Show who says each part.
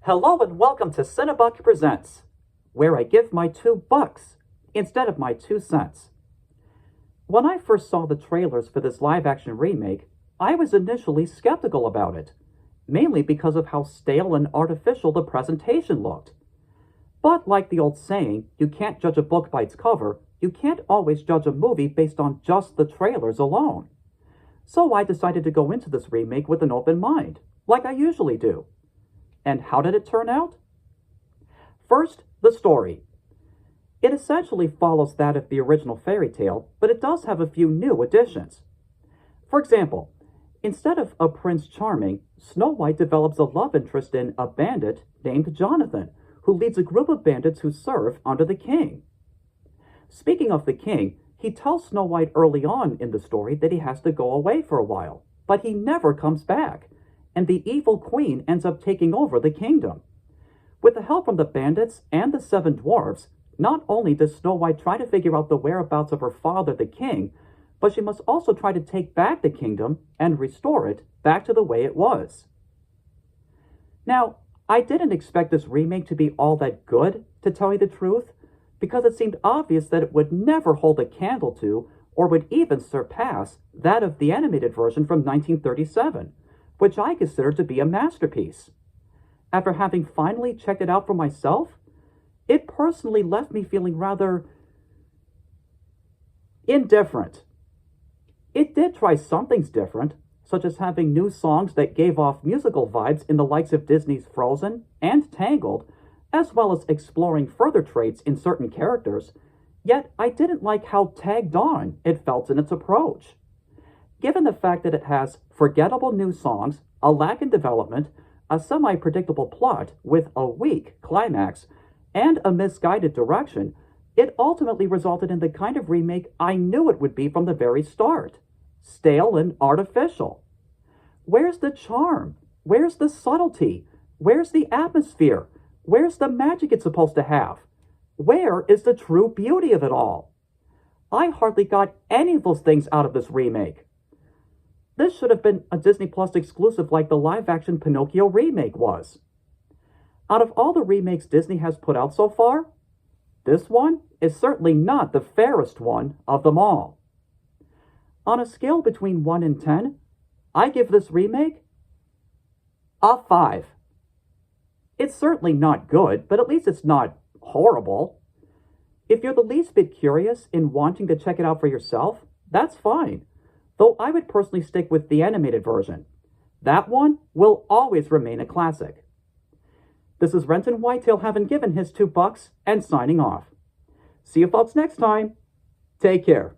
Speaker 1: Hello and welcome to Cinebuck Presents, where I give my $2 instead of my 2 cents. When I first saw the trailers for this live-action remake, I was initially skeptical about it, mainly because of how stale and artificial the presentation looked. But like the old saying, you can't judge a book by its cover, you can't always judge a movie based on just the trailers alone. So I decided to go into this remake with an open mind, like I usually do. And how did it turn out? First, the story. It essentially follows that of the original fairy tale, but it does have a few new additions. For example, instead of a Prince Charming, Snow White develops a love interest in a bandit named Jonathan, who leads a group of bandits who serve under the king. Speaking of the king, he tells Snow White early on in the story that he has to go away for a while, but he never comes back, and the evil queen ends up taking over the kingdom. With the help from the bandits and the 7 dwarves, not only does Snow White try to figure out the whereabouts of her father, the king, but she must also try to take back the kingdom and restore it back to the way it was. Now, I didn't expect this remake to be all that good, to tell you the truth, because it seemed obvious that it would never hold a candle to, or would even surpass, that of the animated version from 1937, which I consider to be a masterpiece. After having finally checked it out for myself, it personally left me feeling rather indifferent. It did try some things different, such as having new songs that gave off musical vibes in the likes of Disney's Frozen and Tangled, as well as exploring further traits in certain characters, yet I didn't like how tagged on it felt in its approach. Given the fact that it has forgettable new songs, a lack in development, a semi-predictable plot with a weak climax, and a misguided direction, it ultimately resulted in the kind of remake I knew it would be from the very start. Stale and artificial. Where's the charm? Where's the subtlety? Where's the atmosphere? Where's the magic it's supposed to have? Where is the true beauty of it all? I hardly got any of those things out of this remake. This should have been a Disney Plus exclusive like the live-action Pinocchio remake was. Out of all the remakes Disney has put out so far, this one is certainly not the fairest one of them all. On a scale between 1 and 10, I give this remake a 5. It's certainly not good, but at least it's not horrible. If you're the least bit curious in wanting to check it out for yourself, that's fine. Though I would personally stick with the animated version. That one will always remain a classic. This is Renton Whitetail having given his $2 and signing off. See you folks next time. Take care.